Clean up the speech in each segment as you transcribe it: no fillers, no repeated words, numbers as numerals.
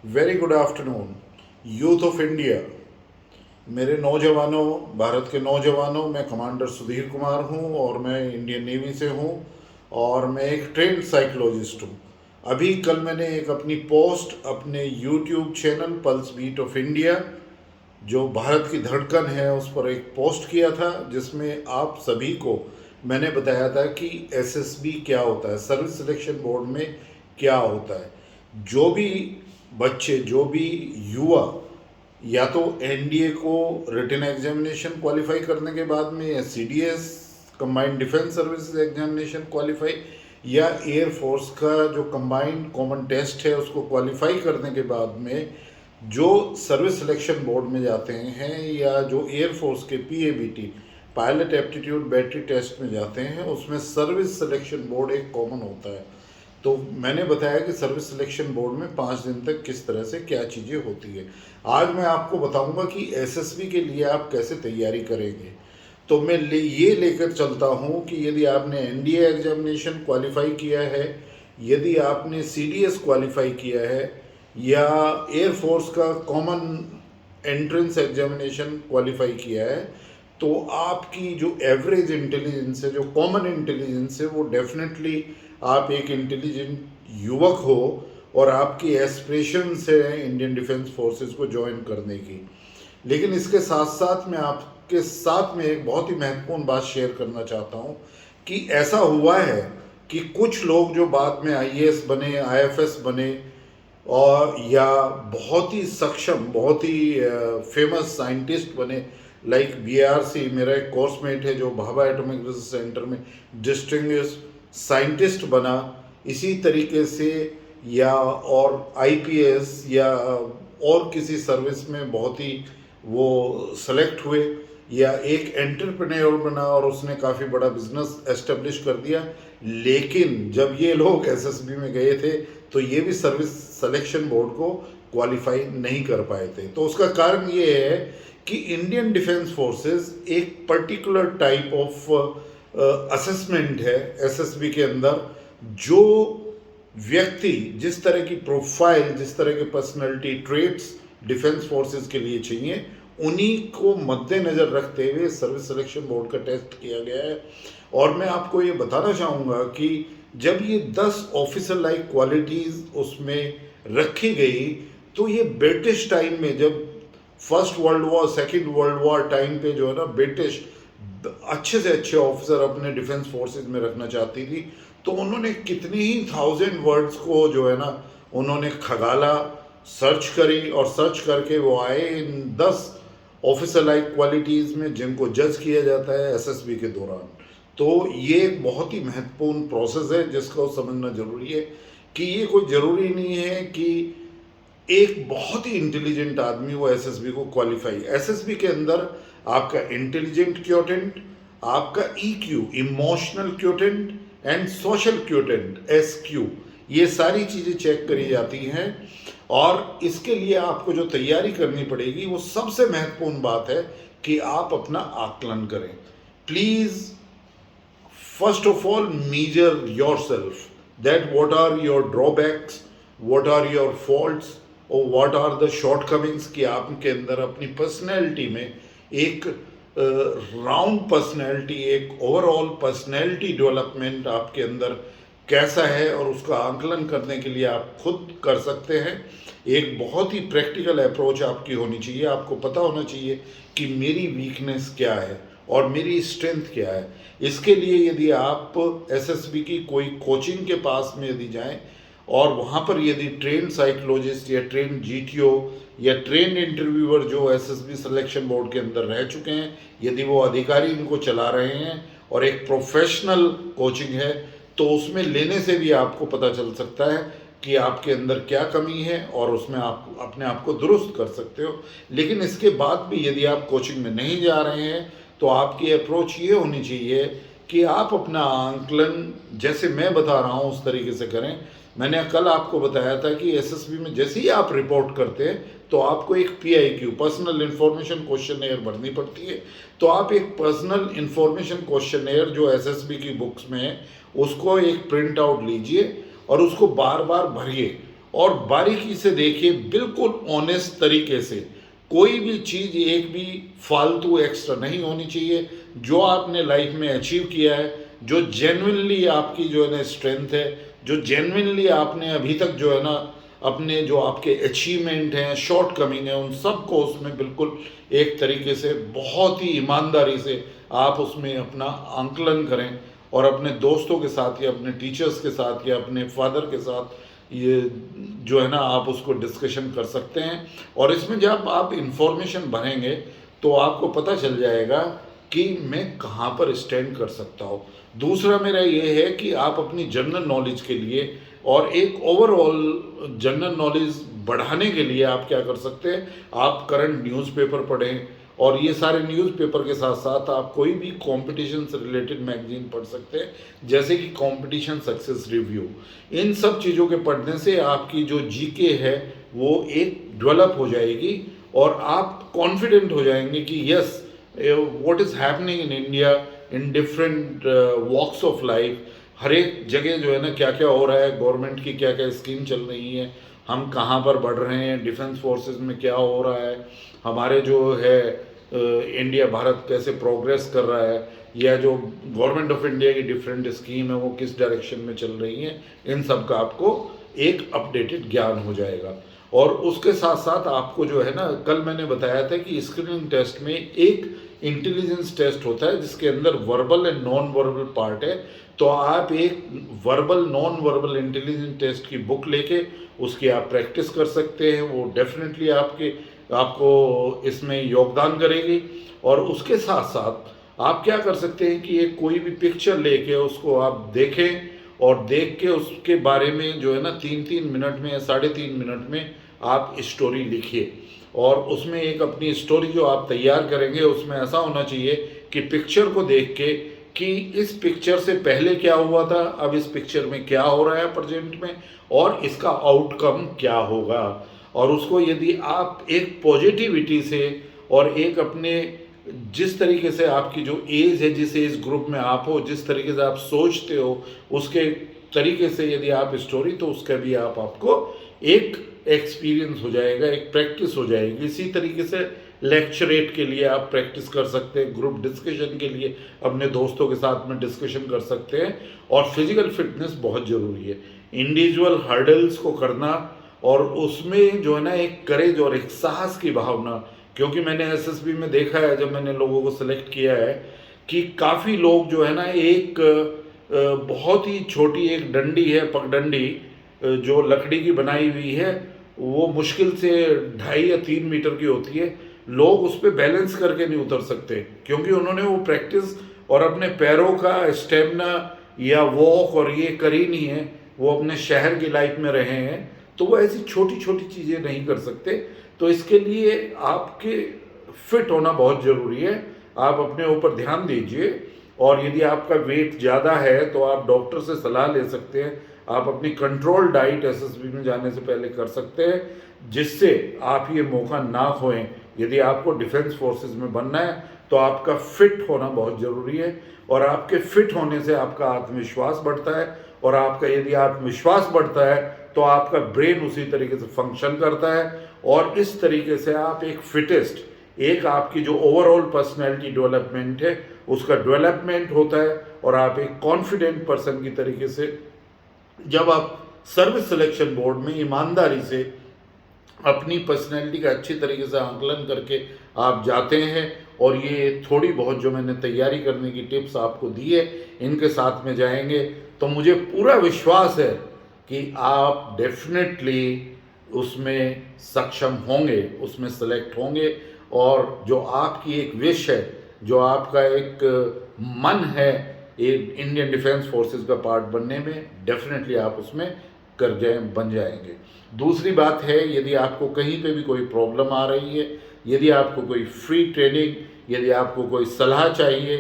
Very good afternoon youth of India. मेरे नौजवानों, भारत के नौजवानों, मैं कमांडर सुधीर कुमार हूं और मैं इंडियन नेवी से हूं और मैं एक ट्रेंड साइकोलॉजिस्ट हूं। अभी कल मैंने एक अपनी पोस्ट अपने YouTube channel Pulse Beat of India, जो भारत की धड़कन है, उस पर एक पोस्ट किया था जिसमें आप सभी को मैंने बताया था कि एसएसबी क्या होता है, सर्विस सिलेक्शन बोर्ड में क्या होता है। जो भी बच्चे, जो भी युवा या तो एनडीए को रिटन एग्जामिनेशन क्वालिफाई करने के बाद में, या CDS combined defence services examination qualify, या एयरफोर्स का जो कंबाइंड कॉमन टेस्ट है उसको क्वालिफाई करने के बाद में जो सर्विस सिलेक्शन बोर्ड में जाते हैं, या जो एयरफोर्स के PABT pilot aptitude battery test में जाते हैं, उसमें सर्विस सिलेक्शन बोर्ड एक कॉमन होता है। तो मैंने बताया कि सर्विस सिलेक्शन बोर्ड में 5 दिन तक किस तरह से क्या चीज़ें होती है। आज मैं आपको बताऊंगा कि एसएसबी के लिए आप कैसे तैयारी करेंगे। तो मैं ये लेकर चलता हूँ कि यदि आपने एनडीए एग्जामिनेशन क्वालिफाई किया है, यदि आपने सीडीएस क्वालिफाई किया है, या एयरफोर्स का कॉमन एंट्रेंस एग्जामिनेशन क्वालिफाई किया है, तो आपकी जो एवरेज इंटेलिजेंस है, जो कॉमन इंटेलिजेंस है, वो डेफिनेटली आप एक इंटेलिजेंट युवक हो और आपकी एस्पिरेशंस है इंडियन डिफेंस फोर्सेस को ज्वाइन करने की। लेकिन इसके साथ साथ मैं आपके साथ में एक बहुत ही महत्वपूर्ण बात शेयर करना चाहता हूँ कि ऐसा हुआ है कि कुछ लोग जो बाद में आईएएस बने, आईएफएस बने, और या बहुत ही सक्षम, बहुत ही फेमस साइंटिस्ट बने, लाइक बीआरसी, मेरा एक कोर्समेट है जो भाभा एटॉमिक रिसर्च सेंटर में डिस्टिंग्विश साइंटिस्ट बना, इसी तरीके से, या और आईपीएस या और किसी सर्विस में बहुत ही वो सेलेक्ट हुए, या एक एंटरप्रेन्योर बना और उसने काफ़ी बड़ा बिजनेस एस्टेब्लिश कर दिया। लेकिन जब ये लोग एसएसबी में गए थे तो ये भी सर्विस सिलेक्शन बोर्ड को क्वालिफाई नहीं कर पाए थे। तो उसका कारण ये है कि इंडियन डिफेंस फोर्सेस एक पर्टिकुलर टाइप ऑफ असेसमेंट है एसएसबी के अंदर। जो व्यक्ति जिस तरह की प्रोफाइल, जिस तरह के पर्सनैलिटी ट्रेट्स डिफेंस फोर्सेस के लिए चाहिए, उन्हीं को मद्देनज़र रखते हुए सर्विस सिलेक्शन बोर्ड का टेस्ट किया गया है। और मैं आपको ये बताना चाहूँगा कि जब ये 10 ऑफिसर लाइक क्वालिटीज़ उसमें रखी गई, तो ये ब्रिटिश टाइम में, जब first world war, second world war time पे जो है ना, ब्रिटिश अच्छे से अच्छे ऑफिसर अपने डिफेंस फोर्सेस में रखना चाहती थी, तो उन्होंने कितनी ही 1000 वर्ड्स को जो है ना, उन्होंने खगाला, सर्च करी, और सर्च करके वो आए इन 10 ऑफिसर लाइक क्वालिटीज़ में जिनको जज किया जाता है एसएसबी के दौरान। तो ये एक बहुत ही महत्वपूर्ण प्रोसेस है जिसको समझना जरूरी है कि ये कोई ज़रूरी नहीं है कि एक बहुत ही इंटेलिजेंट आदमी वो एसएसबी को क्वालिफाई। एसएसबी के अंदर आपका इंटेलिजेंट क्योटेंट, आपका EQ, emotional quotient, and social quotient, SQ, ये सारी चीज़ें चेक करी जाती हैं। और इसके लिए आपको जो तैयारी करनी पड़ेगी, वो सबसे महत्वपूर्ण बात है कि आप अपना आकलन करें। Please, first of all, measure yourself, that what are your drawbacks, what are your faults, और what are the shortcomings, कि आपके अंदर अपनी पर्सनैलिटी में एक राउंड पर्सनैलिटी, एक ओवरऑल पर्सनैलिटी डेवलपमेंट आपके अंदर कैसा है, और उसका आकलन करने के लिए आप खुद कर सकते हैं। एक बहुत ही प्रैक्टिकल अप्रोच आपकी होनी चाहिए। आपको पता होना चाहिए कि मेरी वीकनेस क्या है और मेरी स्ट्रेंथ क्या है। इसके लिए यदि आप एसएसबी की कोई कोचिंग के पास में यदि जाएं, और वहाँ पर यदि ट्रेन साइकोलॉजिस्ट या ट्रेन जीटीओ या ट्रेन इंटरव्यूअर जो एसएसबी सिलेक्शन बोर्ड के अंदर रह चुके हैं, यदि वो अधिकारी इनको चला रहे हैं और एक प्रोफेशनल कोचिंग है, तो उसमें लेने से भी आपको पता चल सकता है कि आपके अंदर क्या कमी है, और उसमें आप अपने आप को दुरुस्त कर सकते हो। लेकिन इसके बाद भी यदि आप कोचिंग में नहीं जा रहे हैं, तो आपकी अप्रोच ये होनी चाहिए कि आप अपना आंकलन जैसे मैं बता रहा हूँ उस तरीके से करें। मैंने कल आपको बताया था कि एसएसबी में जैसे ही आप रिपोर्ट करते हैं, तो आपको एक पीआईक्यू, पर्सनल इन्फॉर्मेशन क्वेश्चनेयर भरनी पड़ती है। तो आप एक पर्सनल इन्फॉर्मेशन क्वेश्चनेयर जो एसएसबी की बुक्स में है, उसको एक प्रिंट आउट लीजिए और उसको बार बार भरिए, और बारीकी से देखिए, बिल्कुल ऑनेस्ट तरीके से। कोई भी चीज़ एक भी फालतू एक्स्ट्रा नहीं होनी चाहिए। जो आपने लाइफ में अचीव किया है, जो जेन्युइनली आपकी जो है ना स्ट्रेंथ है, जो जेन्युइनली आपने अभी तक जो है ना अपने जो आपके अचीवमेंट हैं, शॉर्ट कमिंग है, उन सब को उसमें बिल्कुल एक तरीके से बहुत ही ईमानदारी से आप उसमें अपना आंकलन करें, और अपने दोस्तों के साथ या अपने टीचर्स के साथ या अपने फादर के साथ ये जो है ना आप उसको डिस्कशन कर सकते हैं। और इसमें जब आप इंफॉर्मेशन भरेंगे तो आपको पता चल जाएगा कि मैं कहाँ पर स्टैंड कर सकता हूँ। दूसरा मेरा ये है कि आप अपनी जनरल नॉलेज के लिए और एक ओवरऑल जनरल नॉलेज बढ़ाने के लिए आप क्या कर सकते हैं, आप करंट न्यूज़पेपर पढ़ें, और ये सारे न्यूज़पेपर के साथ साथ आप कोई भी कंपटीशन से रिलेटेड मैगजीन पढ़ सकते हैं, जैसे कि कंपटीशन सक्सेस रिव्यू। इन सब चीज़ों के पढ़ने से आपकी जो जीके है वो एक डेवलप हो जाएगी, और आप कॉन्फिडेंट हो जाएंगे कि yes, what is happening in India in different walks of life. हर एक जगह जो है ना क्या क्या हो रहा है, गवर्नमेंट की क्या क्या स्कीम चल रही है, हम कहाँ पर बढ़ रहे हैं, डिफेंस फोर्सेस में क्या हो रहा है, हमारे जो है इंडिया भारत कैसे प्रोग्रेस कर रहा है, या जो गवर्नमेंट ऑफ इंडिया की डिफरेंट स्कीम है वो किस डायरेक्शन में चल रही हैं, इन सब का आपको एक अपडेटेड ज्ञान हो जाएगा। और उसके साथ साथ आपको जो है ना, कल मैंने बताया था कि स्क्रीनिंग टेस्ट में एक इंटेलिजेंस टेस्ट होता है जिसके अंदर verbal and non verbal part है। तो आप एक verbal non verbal intelligence test की बुक लेके उसकी आप प्रैक्टिस कर सकते हैं, वो डेफिनेटली आपको इसमें योगदान करेगी। और उसके साथ साथ आप क्या कर सकते हैं कि एक कोई भी पिक्चर लेके उसको आप देखें, और देख के उसके बारे में जो है ना 3-3 मिनट में या 3.5 मिनट में आप स्टोरी लिखिए। और उसमें एक अपनी स्टोरी जो आप तैयार करेंगे उसमें ऐसा होना चाहिए कि पिक्चर को देख के कि इस पिक्चर से पहले क्या हुआ था, अब इस पिक्चर में क्या हो रहा है प्रेजेंट में, और इसका आउटकम क्या होगा। और उसको यदि आप एक पॉजिटिविटी से और एक अपने जिस तरीके से आपकी जो एज है, जिस एज ग्रुप में आप हो, जिस तरीके से आप सोचते हो, उसके तरीके से यदि आप स्टोरी, तो उसका भी आपको एक एक्सपीरियंस हो जाएगा, एक प्रैक्टिस हो जाएगी। इसी तरीके से लेक्चरेट के लिए आप प्रैक्टिस कर सकते हैं, ग्रुप डिस्कशन के लिए अपने दोस्तों के साथ में डिस्कशन कर सकते हैं। और फिजिकल फिटनेस बहुत ज़रूरी है, इंडिविजुअल हर्डल्स को करना, और उसमें जो है ना एक करेज और एक साहस की भावना। क्योंकि मैंने एसएसबी में देखा है, जब मैंने लोगों को सिलेक्ट किया है, कि काफ़ी लोग जो है ना एक बहुत ही छोटी एक डंडी है, पगडंडी, जो लकड़ी की बनाई हुई है, वो मुश्किल से 2.5 या 3 मीटर की होती है, लोग उस पर बैलेंस करके नहीं उतर सकते, क्योंकि उन्होंने वो प्रैक्टिस और अपने पैरों का स्टेमिना या वॉक और ये करी नहीं है, वो अपने शहर की लाइफ में रहे हैं, तो वो ऐसी छोटी छोटी चीज़ें नहीं कर सकते। तो इसके लिए आपके फिट होना बहुत ज़रूरी है, आप अपने ऊपर ध्यान दीजिए। और यदि आपका वेट ज़्यादा है तो आप डॉक्टर से सलाह ले सकते हैं, आप अपनी कंट्रोल डाइट एसएसबी में जाने से पहले कर सकते हैं, जिससे आप ये मौका ना खोएं। यदि आपको डिफेंस फोर्सेस में बनना है तो आपका फिट होना बहुत ज़रूरी है, और आपके फिट होने से आपका आत्मविश्वास बढ़ता है, और आपका यदि आत्मविश्वास बढ़ता है तो आपका ब्रेन उसी तरीके से फंक्शन करता है, और इस तरीके से आप एक फिटेस्ट, एक आपकी जो ओवरऑल पर्सनैलिटी डेवलपमेंट है उसका डेवलपमेंट होता है, और आप एक कॉन्फिडेंट पर्सन की तरीके से जब आप सर्विस सिलेक्शन बोर्ड में ईमानदारी से अपनी पर्सनैलिटी का अच्छी तरीके से आंकलन करके आप जाते हैं, और ये थोड़ी बहुत जो मैंने तैयारी करने की टिप्स आपको दी है, इनके साथ में जाएंगे, तो मुझे पूरा विश्वास है कि आप डेफिनेटली उसमें सक्षम होंगे, उसमें सेलेक्ट होंगे। और जो आपकी एक विश है, जो आपका एक मन है एक इंडियन डिफेंस फोर्सेस का पार्ट बनने में, डेफिनेटली आप उसमें बन जाएंगे। दूसरी बात है, यदि आपको कहीं पे भी कोई प्रॉब्लम आ रही है, यदि आपको कोई फ्री ट्रेनिंग, यदि आपको कोई सलाह चाहिए,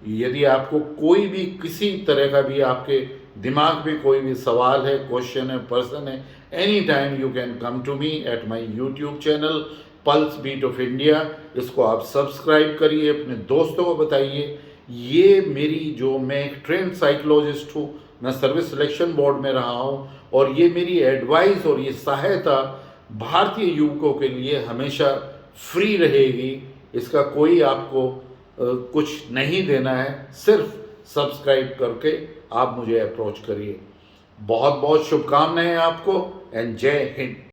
यदि आपको कोई भी किसी तरह का भी आपके दिमाग में कोई भी सवाल है, क्वेश्चन है, पर्सन है, any time you can come to me at my YouTube channel Pulse Beat of India. इसको आप सब्सक्राइब करिए, अपने दोस्तों को बताइए। ये मेरी जो मैं एक ट्रेंड साइकोलॉजिस्ट हूँ, मैं सर्विस सिलेक्शन बोर्ड में रहा हूँ, और ये मेरी एडवाइस और ये सहायता भारतीय युवकों के लिए हमेशा फ्री रहेगी। इसका कोई आपको कुछ नहीं देना है, सिर्फ सब्सक्राइब करके आप मुझे अप्रोच करिए। बहुत बहुत शुभकामनाएं आपको, एंड जय हिंद।